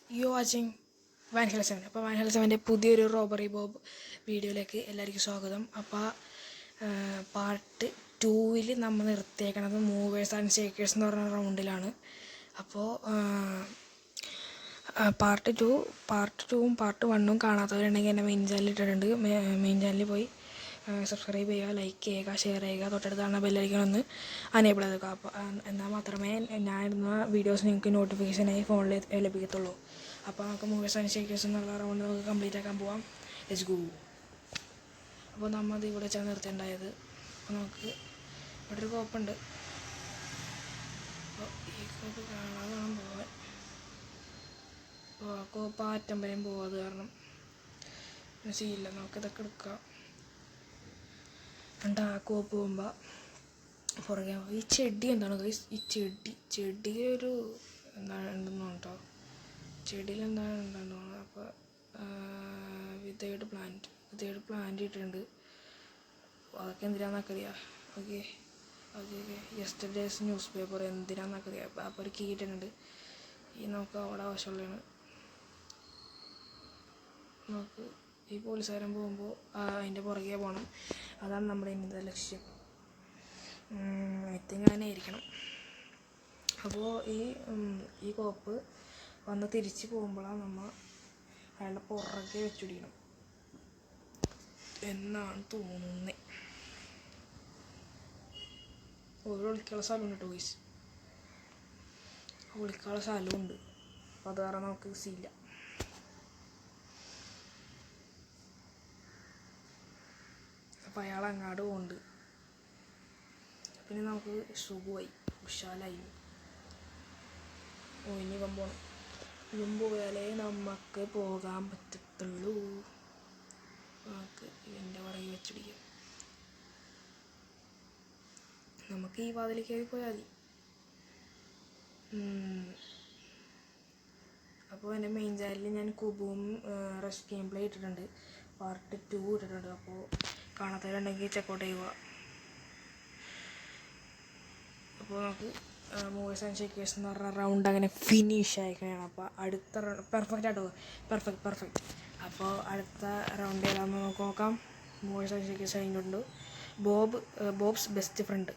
You watching വാൻഹെൽ 7. അപ്പോൾ വാൻഹെൽ 7ൻ്റെ പുതിയൊരു robbery Bob വീഡിയോയിലേക്ക് എല്ലാവർക്കും സ്വാഗതം. അപ്പോൾ പാർട്ട് 2 നമ്മൾ നിർത്തിയേക്കണത് മൂവേഴ്സ് ആൻഡ് ഷേക്കേഴ്സ് എന്ന് പറഞ്ഞ റൗണ്ടിലാണ്. അപ്പോൾ പാർട്ട് 2ഉം പാർട്ട് 1ഉം കാണാത്തവരുണ്ടെങ്കിൽ എൻ്റെ മെയിൻ ചാനലിൽ ഇട്ടിട്ടുണ്ട്. മെയിൻ ചാനലിൽ പോയി സബ്സ്ക്രൈബ് ചെയ്യുക, ലൈക്ക് ചെയ്യുക, ഷെയർ ചെയ്യുക, തൊട്ടടുത്താണ് ബെല്ലൈക്കൺ ഒന്ന് അനേബിൾ ചെയ്തേക്കുക. അപ്പോൾ എന്നാൽ മാത്രമേ ഞാൻ ഇടുന്ന വീഡിയോസ് നിങ്ങൾക്ക് നോട്ടിഫിക്കേഷനായി ഫോണിൽ ലഭിക്കത്തുള്ളൂ. അപ്പോൾ നമുക്ക് മൂവേഴ്സ് ആൻഡ് ഷേക്കേഴ്സ് എന്നുള്ള റൗണ്ട് നമുക്ക് കംപ്ലീറ്റ് ആക്കാൻ പോവാം. Let's go. അപ്പോൾ നമ്മൾ ഇവിടെ വെച്ചാൽ നിർത്തിയിട്ടുണ്ടായത്. അപ്പോൾ നമുക്ക് ഇവിടെ ഒരു കോപ്പുണ്ട്. അപ്പോൾ ഈ കോപ്പ് കാണാതെ വേണം പോകാൻ. അപ്പോൾ ആ കോപ്പ് ആറ്റം വരെയും പോകാതെ കാരണം ചെയ്യില്ല. നമുക്കിതൊക്കെ എടുക്കാം. എന്നിട്ട് ആ കോപ്പ് പോകുമ്പോൾ പുറകെ ഈ ചെടി എന്താണ് ഈ ചെടിയൊരു എന്താണ് ഉണ്ടെന്ന് കേട്ടോ. ചെടിയിൽ എന്താണ് ഉണ്ടെന്ന് തോന്നുന്നു. അപ്പോൾ വിതേഡ് പ്ലാന്റ് ഇട്ടിട്ടുണ്ട്. അതൊക്കെ എന്തിനാന്നൊക്കെ അറിയാം. ഓക്കെ യെസ്റ്റർഡേസ് ന്യൂസ് പേപ്പർ എന്തിനാന്നൊക്കെ അറിയാം. അപ്പോൾ ഒരു കീ ഇട്ടിട്ടുണ്ട്. ഈ നമുക്ക് അവിടെ ആവശ്യമുള്ളതാണ്. നമുക്ക് ഈ പോലീസുകാരൻ പോകുമ്പോൾ അതിൻ്റെ പുറകെ പോകണം. അതാണ് നമ്മുടെ ഇന്നത്തെ ലക്ഷ്യം. ഐ തിങ്ക് അങ്ങനെ ആയിരിക്കണം. അപ്പോൾ ഈ കോപ്പ് വന്ന് തിരിച്ച് പോകുമ്പോഴാണ് നമ്മൾ അയാളുടെ പുറകെ വെച്ചുപിടിക്കണം എന്നാണ് തോന്നുന്നത്. ഒരു ഒളിക്കാനുള്ള സ്ഥലമുണ്ട് കേട്ടോ ഗൈസ്. ഒളിക്കാനുള്ള സ്ഥലമുണ്ട്. അപ്പോൾ അത് കാരണം നമുക്ക് സീല്ല. അപ്പോൾ അയാൾ അങ്ങാട് പോകുന്നുണ്ട്. പിന്നെ നമുക്ക് സുഖമായി ഉഷാലായി. ഇനി പോകണം. ഇതും പോയാലേ നമുക്ക് പോകാൻ പറ്റത്തുള്ളൂ. നമുക്ക് ഇതിൻ്റെ പുറകെ വെച്ചിടിക്കാം. നമുക്ക് ഈ വാതിൽ കയറി പോയാൽ മതി. അപ്പോൾ എൻ്റെ മെയിൻ ചാനലിൽ ഞാൻ കുബുവും റഷ് ഗെയിം പ്ലേ ഇട്ടിട്ടുണ്ട്. പാർട്ട് 2 ഇട്ടിട്ടുണ്ട്. അപ്പോൾ കാണാത്തവരുണ്ടെങ്കിൽ ചെക്കൗട്ട് ചെയ്യുക. അപ്പോൾ നമുക്ക് മൂവേഴ്സ് ആൻഡ് ഷേക്കേഴ്സ് എന്ന് പറഞ്ഞ റൗണ്ട് അങ്ങനെ ഫിനിഷ് ആയിക്കഴിഞ്ഞാണ്. അപ്പോൾ അടുത്ത റൗണ്ട് പെർഫെക്റ്റ് ആട്ടോ. പെർഫെക്റ്റ്. അപ്പോൾ അടുത്ത റൗണ്ട് ഏതാണെന്ന് നമുക്ക് നോക്കാം. മൂവേഴ്സ് ആൻഡ് ഷേക്കേഴ്സ് കഴിഞ്ഞിട്ടുണ്ട്. Bobs best friend.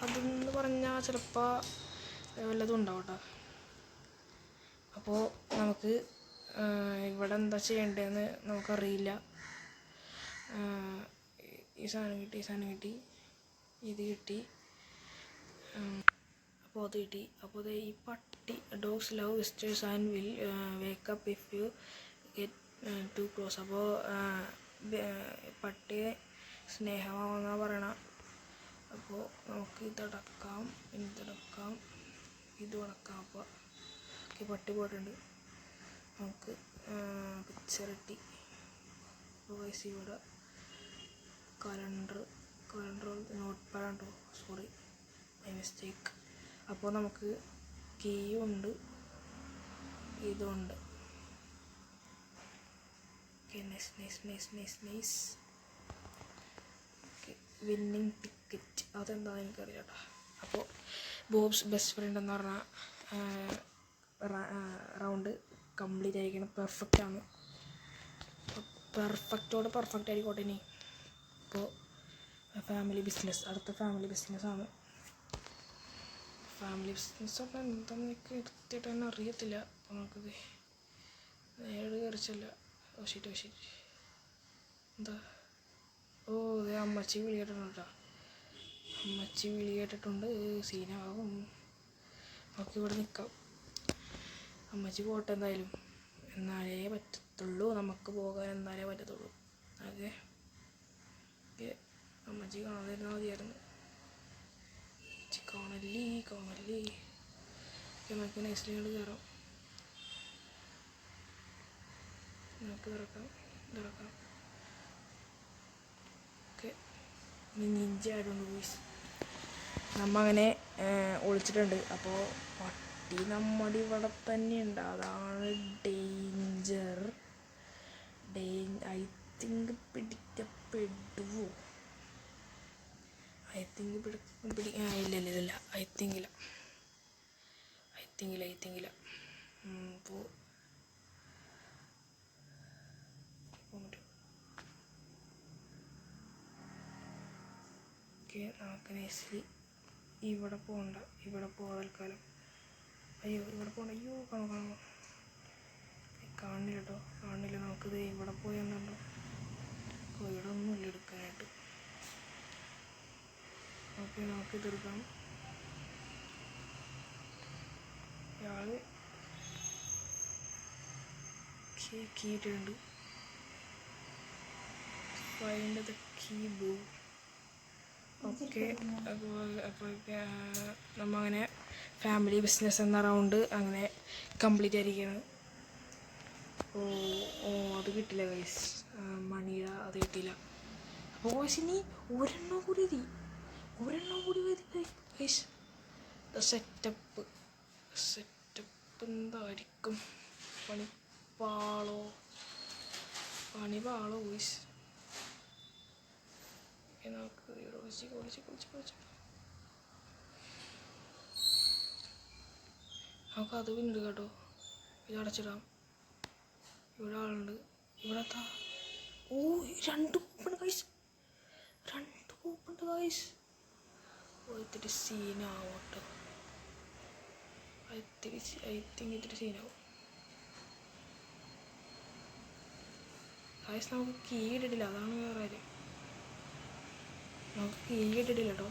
അതെന്ന് പറഞ്ഞാൽ ചിലപ്പോൾ വല്ലതും ഉണ്ടാവും കേട്ടോ. അപ്പോൾ നമുക്ക് ഇവിടെ എന്താ ചെയ്യേണ്ടതെന്ന് നമുക്കറിയില്ല. ഈ സാധനം കിട്ടി, ഇത് കിട്ടി, അപ്പോൾ അത് കിട്ടി. അപ്പോൾ ഈ പട്ടി dogs love visitors and will wake up if you get too close. അപ്പോൾ പട്ടിയെ സ്നേഹമാണെന്നാണ് പറയണ. അപ്പോൾ നമുക്ക് ഇതടക്കാം, ഇതും അടക്കാം. അപ്പോൾ പട്ടി പോയിട്ടുണ്ട്. നമുക്ക് പിക്ചറിട്ടി. അപ്പോൾ വയസ്സ് ഇവിടെ കലണ്ടർ നോട്ട് പാഡുണ്ടോ, സോറി മൈ മിസ്റ്റേക്ക്. അപ്പോൾ നമുക്ക് കീയും ഉണ്ട്, ഇതുണ്ട്. Okay nice. Okay winning ticket അതെന്താണെന്ന് എനിക്കറിയാം കേട്ടോ. അപ്പോൾ ബോബ്സ് ബെസ്റ്റ് ഫ്രണ്ട് എന്ന് പറഞ്ഞാൽ റൗണ്ട് കംപ്ലീറ്റ് ആയിരിക്കണം. പെർഫെക്റ്റാണ്. പെർഫെക്റ്റ് ആയിക്കോട്ടെ. ഇനി ഇപ്പോൾ ഫാമിലി ബിസിനസ്, അടുത്ത ഫാമിലി ബിസിനസ്സാണ്. ഫാമിലി ബിസിനസ് പറഞ്ഞാൽ എന്താണെന്ന് എനിക്ക് എടുത്തിട്ട് തന്നെ അറിയത്തില്ല. അപ്പോൾ നമുക്കത് നേരിട്ട് കയറിച്ചല്ല. ശരി എന്താ ഇത് അമ്മച്ചി വിളി കേട്ടിട്ടുണ്ട്. സീനാകും. നമുക്ക് ഇവിടെ നിൽക്കാം. അമ്മച്ചി പോട്ടെ എന്തായാലും. എന്നാലേ പറ്റത്തുള്ളൂ. നമുക്ക് പോകാൻ എന്നാലേ പറ്റത്തുള്ളൂ. അതെ അമ്മച്ചി കാണാതിരുന്നാൽ മതിയായിരുന്നു. കാണല്ലേ. നമുക്ക് നൈസ്ലി കയറാം. നമുക്ക് ഇറക്കാം. ഓക്കെ നിഞ്ച ആയിട്ടുണ്ട് പോയിസ്. നമ്മ അങ്ങനെ ഒളിച്ചിട്ടുണ്ട്. അപ്പോൾ പട്ടി നമ്മുടെ ഇവിടെ തന്നെ ഉണ്ട്. അതാണ് ഡേഞ്ചർ. ഐ തിങ്ക് പിടിക്കപ്പെടുവോ? ഇല്ല. ഐ തിങ്കില്ല. അപ്പോൾ നമുക്ക് നൈസ്ലി ഇവിടെ പോകണ്ട, ഇവിടെ പോകാൻ തൽക്കാലം. അയ്യോ ഇവിടെ പോകണ്ട, അയ്യോ കാണും കാണില്ല കേട്ടോ, കാണില്ല. നമുക്കിത് ഇവിടെ പോയി എന്നുണ്ടോ, ഇവിടെ ഒന്നുമില്ല എടുക്കാനായിട്ട്. ഓക്കെ നമുക്കിത് എടുക്കാം. ഇയാൾ കീ ഇട്ടിട്ടുണ്ട്. Find the keyboard. ഓക്കെ അപ്പോൾ നമ്മങ്ങനെ ഫാമിലി ബിസിനസ് എന്ന റൗണ്ട് അങ്ങനെ കംപ്ലീറ്റ് ആയിരിക്കുകയാണ്. അത് കിട്ടില്ല ഗൈസ്, മണിയുടെ അത് കിട്ടിയില്ല. അപ്പോൾ ഗൈസ് ഇനി ഒരെണ്ണം കൂടി മതി ഗൈസ്. സെറ്റപ്പ് എന്തായിരിക്കും? പണിപ്പാളോ ഗൈസ്. നമുക്ക് അത് പിന്നീട് കേട്ടോ, ഇത് അടച്ചിടാം. ഇവിടെ ആളുണ്ട്, ഇവിടെ എത്താ. ഓ 2 കൂപ്പുണ്ട് ഗൈസ്, 2 കൂപ്പുണ്ട് ഗൈസ്. ഇത്തിരി സീനാവട്ടോ, ഐ തിങ്ക് ഇത്തിരി സീനാവും ഗൈസ്. നമുക്ക് കീ ഇട്ടിട്ടില്ല, അതാണ് വേറെ കാര്യം. നമുക്ക് കീ ഇട്ടിട്ടില്ല കേട്ടോ,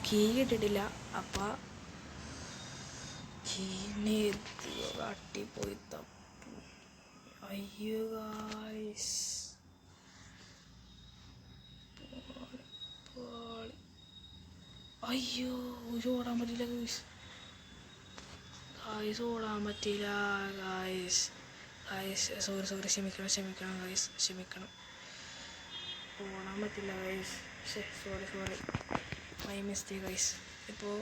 കീ ഇട്ടിട്ടില്ല. അപ്പം കീനെ കാട്ടിപ്പോയി തപ്പു. അയ്യോ ഗായ്സ്, അയ്യോ ഓടാൻ പറ്റില്ല ഗായ്സ്, ഓടാൻ പറ്റില്ല ഗായ്സ്. സോറി ക്ഷമിക്കണം ഗായ്സ്, ക്ഷമിക്കണം. ഓടാൻ പറ്റില്ല guys, sorry my mistake guys. ഇപ്പോൾ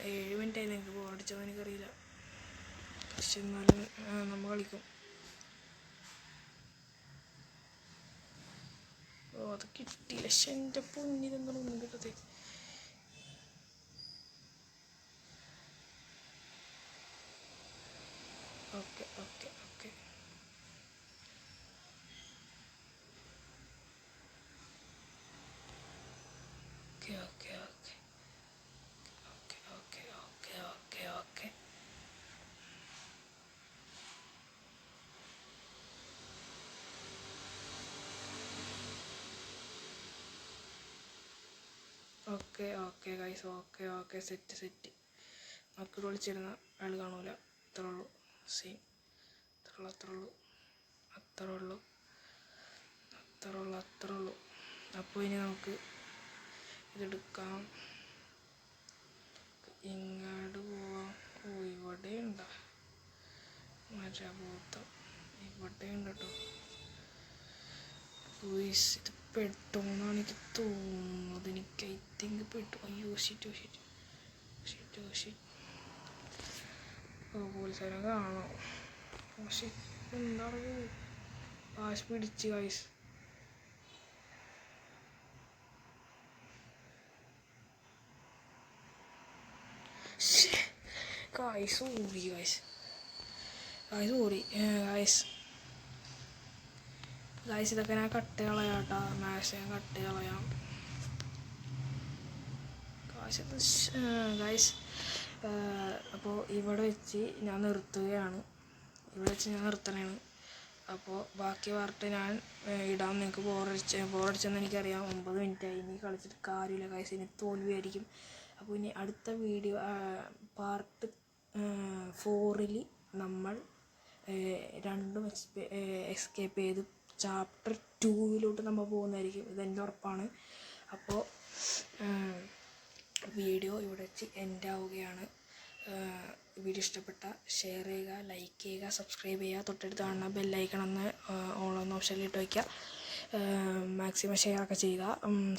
7 മിനിറ്റായി, നിങ്ങൾക്ക് ഓടിച്ചോ എനിക്കറിയില്ല, പക്ഷെ എന്നാലും നമ്മൾ കളിക്കും. അത് കിട്ടിയില്ല, പക്ഷെ എൻ്റെ പൊന്നിലെന്താണ് ഒന്നും കിട്ടത്തെ. Okay guys, okay set. നമുക്ക് വിളിച്ചിരുന്ന ആൾ കാണൂല, അത്രേ ഉള്ളൂ. സെയിം അത്രേ ഉള്ളൂ. അപ്പോൾ ഇനി നമുക്ക് ഇതെടുക്കാം, ഇങ്ങോട്ട് പോവാം. ഇവിടെ ഉണ്ടോ മരഭൂതം? ഇവിടെ ഉണ്ട് കേട്ടോ. ഇത് പെട്ടോന്നാണ് എനിക്ക് തോന്നുന്നത്, എനിക്ക് ഐ തിങ്ക് പെട്ടു. അയ്യോ ഷിറ്റ്. പോലീസുകാരെ കാണോ? എന്താണ് കാശ് പിടിച്ച് ഗൈസ്. ഗൈസ് ഇതൊക്കെ ഞാൻ കട്ട് കളയാട്ടാ, മാക്സിമം കട്ട് കളയാം ഗൈസ്. അപ്പോൾ ഇവിടെ വെച്ച് ഞാൻ നിർത്തുകയാണ്, നിർത്തണേണ്. അപ്പോൾ ബാക്കി പാർട്ട് ഞാൻ ഇടാൻ. നിങ്ങൾക്ക് ബോറടിച്ചെന്ന് എനിക്കറിയാം, 9 മിനിറ്റായി, ഇനി കളിച്ചിട്ട് കാര്യമില്ല ഗൈസ്, ഇനി തോൽവിയായിരിക്കും. അപ്പോൾ ഇനി അടുത്ത വീഡിയോ പാർട്ട് 4 നമ്മൾ രണ്ടും എസ്കേപ്പ് ചെയ്ത് ചാപ്റ്റർ 2 നമ്മൾ പോകുന്നതായിരിക്കും, ഇതെൻ്റെ ഉറപ്പാണ്. അപ്പോൾ വീഡിയോ ഇവിടെ വെച്ച് എൻഡ് ആവുകയാണ്. വീഡിയോ ഇഷ്ടപ്പെട്ട ഷെയർ ചെയ്യുക, ലൈക്ക് ചെയ്യുക, സബ്സ്ക്രൈബ് ചെയ്യുക, തൊട്ടടുത്ത് കാണുന്ന ബെല്ലൈക്കണമെന്ന് ഓളൊന്ന് ഓപ്ഷനിൽ ഇട്ട് വയ്ക്കുക. മാക്സിമം ഷെയറൊക്കെ ചെയ്യുക,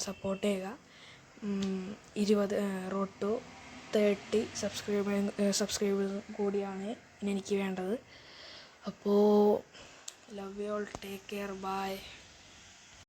സപ്പോർട്ട് ചെയ്യുക. 20 റോഡ് ടു 30 സബ്സ്ക്രൈബേഴ്സ് കൂടിയാണ് ഇനി എനിക്ക് വേണ്ടത്. അപ്പോൾ love you all, take care, by.